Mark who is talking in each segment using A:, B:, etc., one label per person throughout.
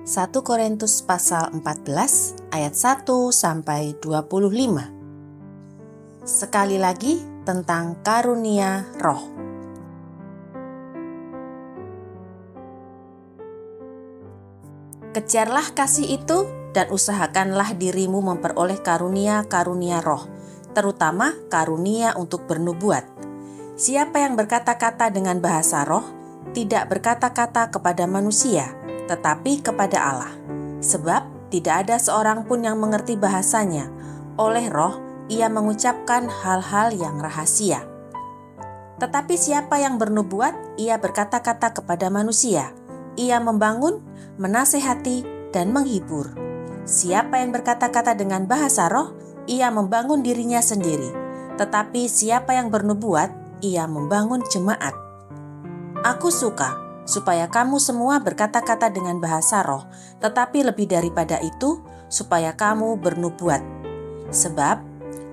A: 1 Korintus pasal 14 ayat 1 sampai 25. Sekali lagi tentang karunia roh. Kejarlah kasih itu dan usahakanlah dirimu memperoleh karunia-karunia roh, terutama karunia untuk bernubuat. Siapa yang berkata-kata dengan bahasa roh, tidak berkata-kata kepada manusia, tetapi kepada Allah. Sebab tidak ada seorang pun yang mengerti bahasanya. Oleh roh, ia mengucapkan hal-hal yang rahasia. Tetapi siapa yang bernubuat, ia berkata-kata kepada manusia. Ia membangun, menasehati, dan menghibur. Siapa yang berkata-kata dengan bahasa roh, ia membangun dirinya sendiri. Tetapi siapa yang bernubuat, ia membangun jemaat. Aku suka supaya kamu semua berkata-kata dengan bahasa roh, tetapi lebih daripada itu, supaya kamu bernubuat. Sebab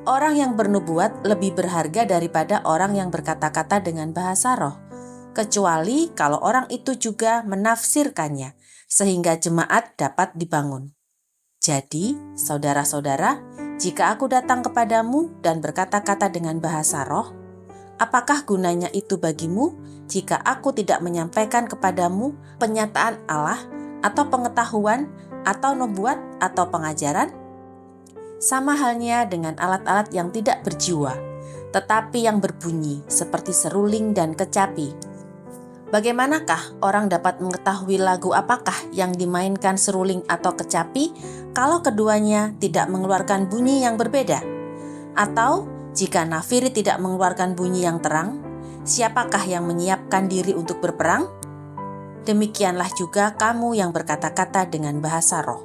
A: orang yang bernubuat lebih berharga daripada orang yang berkata-kata dengan bahasa roh, kecuali kalau orang itu juga menafsirkannya, sehingga jemaat dapat dibangun. Jadi, saudara-saudara, jika aku datang kepadamu dan berkata-kata dengan bahasa roh, apakah gunanya itu bagimu jika aku tidak menyampaikan kepadamu penyataan Allah atau pengetahuan atau nubuat atau pengajaran? Sama halnya dengan alat-alat yang tidak berjiwa, tetapi yang berbunyi seperti seruling dan kecapi. Bagaimanakah orang dapat mengetahui lagu apakah yang dimainkan seruling atau kecapi kalau keduanya tidak mengeluarkan bunyi yang berbeda? Atau jika nafiri tidak mengeluarkan bunyi yang terang, siapakah yang menyiapkan diri untuk berperang? Demikianlah juga kamu yang berkata-kata dengan bahasa roh.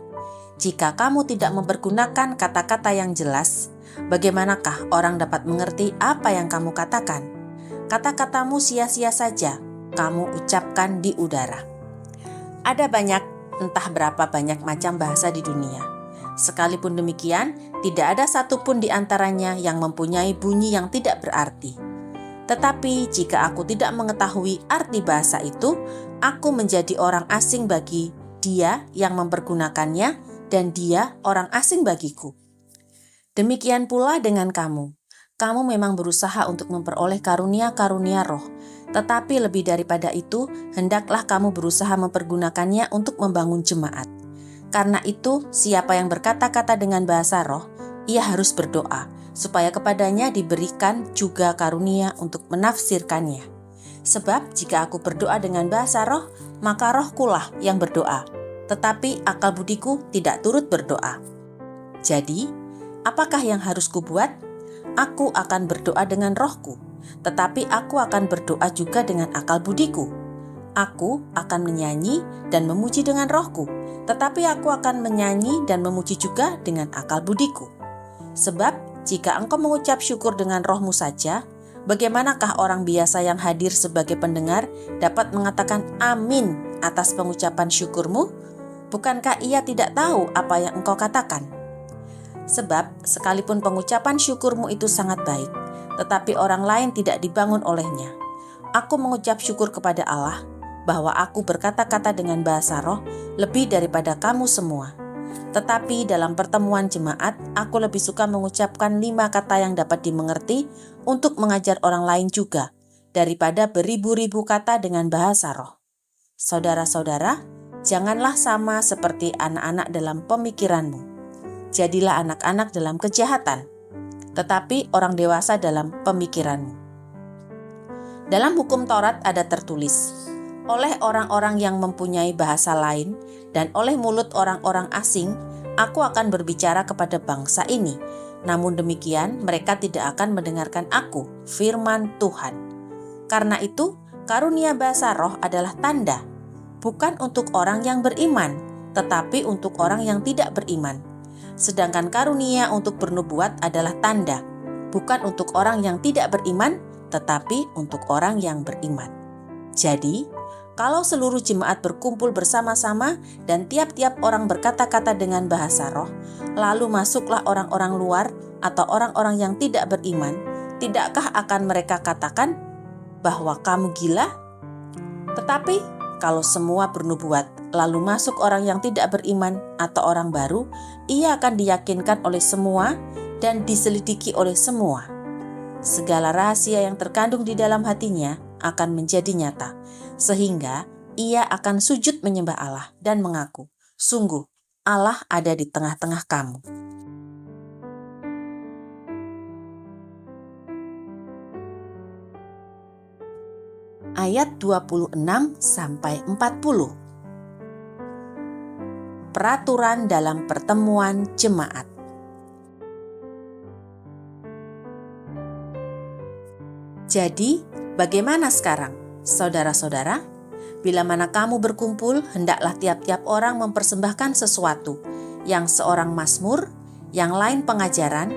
A: Jika kamu tidak mempergunakan kata-kata yang jelas, bagaimanakah orang dapat mengerti apa yang kamu katakan? Kata-katamu sia-sia saja, kamu ucapkan di udara. Ada banyak, entah berapa banyak macam bahasa di dunia. Sekalipun demikian, tidak ada satupun di antaranya yang mempunyai bunyi yang tidak berarti. Tetapi jika aku tidak mengetahui arti bahasa itu, aku menjadi orang asing bagi dia yang mempergunakannya, dan dia orang asing bagiku. Demikian pula dengan kamu. Kamu memang berusaha untuk memperoleh karunia-karunia roh, tetapi lebih daripada itu, hendaklah kamu berusaha mempergunakannya untuk membangun jemaat. Karena itu, siapa yang berkata-kata dengan bahasa roh, ia harus berdoa, supaya kepadanya diberikan juga karunia untuk menafsirkannya. Sebab jika aku berdoa dengan bahasa roh, maka rohkulah yang berdoa, tetapi akal budiku tidak turut berdoa. Jadi, apakah yang harus kubuat? Aku akan berdoa dengan rohku, tetapi aku akan berdoa juga dengan akal budiku. Aku akan menyanyi dan memuji dengan rohku, tetapi aku akan menyanyi dan memuji juga dengan akal budiku. Sebab jika engkau mengucap syukur dengan rohmu saja, bagaimanakah orang biasa yang hadir sebagai pendengar dapat mengatakan amin atas pengucapan syukurmu? Bukankah ia tidak tahu apa yang engkau katakan? Sebab sekalipun pengucapan syukurmu itu sangat baik, tetapi orang lain tidak dibangun olehnya. Aku mengucap syukur kepada Allah bahwa aku berkata-kata dengan bahasa roh lebih daripada kamu semua. Tetapi dalam pertemuan jemaat, aku lebih suka mengucapkan 5 kata yang dapat dimengerti untuk mengajar orang lain juga, daripada beribu-ribu kata dengan bahasa roh. Saudara-saudara, janganlah sama seperti anak-anak dalam pemikiranmu. Jadilah anak-anak dalam kejahatan, tetapi orang dewasa dalam pemikiranmu. Dalam hukum Taurat ada tertulis, oleh orang-orang yang mempunyai bahasa lain dan oleh mulut orang-orang asing, aku akan berbicara kepada bangsa ini. Namun demikian, mereka tidak akan mendengarkan aku, firman Tuhan. Karena itu, karunia bahasa roh adalah tanda, bukan untuk orang yang beriman, tetapi untuk orang yang tidak beriman. Sedangkan karunia untuk bernubuat adalah tanda, bukan untuk orang yang tidak beriman, tetapi untuk orang yang beriman. Jadi, kalau seluruh jemaat berkumpul bersama-sama dan tiap-tiap orang berkata-kata dengan bahasa roh, lalu masuklah orang-orang luar atau orang-orang yang tidak beriman, tidakkah akan mereka katakan bahwa kamu gila? Tetapi kalau semua bernubuat, lalu masuk orang yang tidak beriman atau orang baru, ia akan diyakinkan oleh semua dan diselidiki oleh semua. Segala rahasia yang terkandung di dalam hatinya akan menjadi nyata, sehingga ia akan sujud menyembah Allah dan mengaku, "Sungguh, Allah ada di tengah-tengah kamu." Ayat 26-40. Peraturan dalam pertemuan jemaat. Jadi, bagaimana sekarang, saudara-saudara? Bila mana kamu berkumpul, hendaklah tiap-tiap orang mempersembahkan sesuatu, yang seorang mazmur, yang lain pengajaran,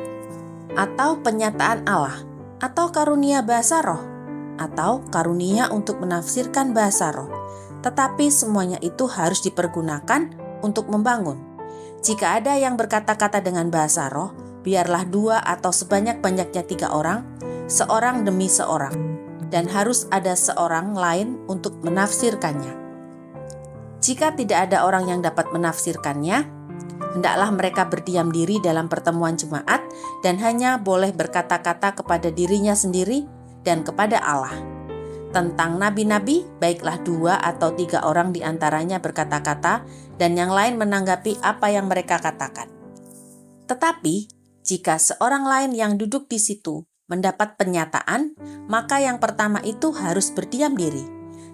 A: atau penyataan Allah, atau karunia bahasa roh, atau karunia untuk menafsirkan bahasa roh. Tetapi semuanya itu harus dipergunakan untuk membangun. Jika ada yang berkata-kata dengan bahasa roh, biarlah 2 atau sebanyak-banyaknya 3 orang, seorang demi seorang, dan harus ada seorang lain untuk menafsirkannya. Jika tidak ada orang yang dapat menafsirkannya, hendaklah mereka berdiam diri dalam pertemuan jemaat dan hanya boleh berkata-kata kepada dirinya sendiri dan kepada Allah. Tentang nabi-nabi, baiklah 2 atau 3 orang di antaranya berkata-kata dan yang lain menanggapi apa yang mereka katakan. Tetapi, jika seorang lain yang duduk di situ mendapat penyataan, maka yang pertama itu harus berdiam diri.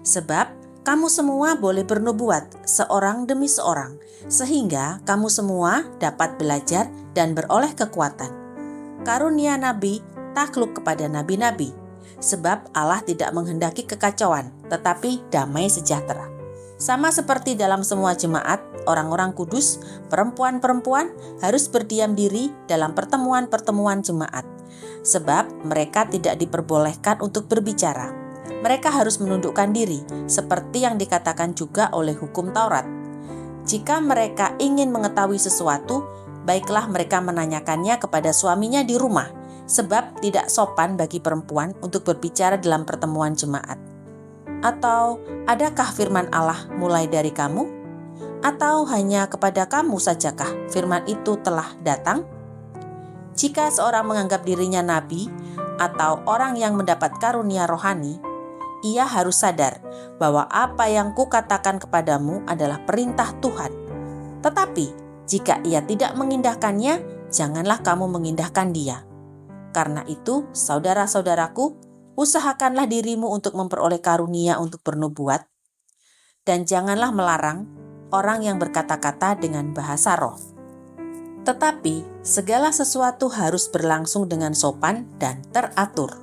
A: Sebab kamu semua boleh bernubuat seorang demi seorang, sehingga kamu semua dapat belajar dan beroleh kekuatan. Karunia nabi takluk kepada nabi-nabi, sebab Allah tidak menghendaki kekacauan, tetapi damai sejahtera. Sama seperti dalam semua jemaat, orang-orang kudus, perempuan-perempuan harus berdiam diri dalam pertemuan-pertemuan jemaat, sebab mereka tidak diperbolehkan untuk berbicara. Mereka harus menundukkan diri, seperti yang dikatakan juga oleh hukum Taurat. Jika mereka ingin mengetahui sesuatu, baiklah mereka menanyakannya kepada suaminya di rumah, sebab tidak sopan bagi perempuan untuk berbicara dalam pertemuan jemaat. Atau, adakah firman Allah mulai dari kamu? Atau hanya kepada kamu sajakah firman itu telah datang? Jika seorang menganggap dirinya nabi atau orang yang mendapat karunia rohani, ia harus sadar bahwa apa yang kukatakan kepadamu adalah perintah Tuhan. Tetapi, jika ia tidak mengindahkannya, janganlah kamu mengindahkan dia. Karena itu, saudara-saudaraku, usahakanlah dirimu untuk memperoleh karunia untuk bernubuat, dan janganlah melarang orang yang berkata-kata dengan bahasa roh. Tetapi, segala sesuatu harus berlangsung dengan sopan dan teratur.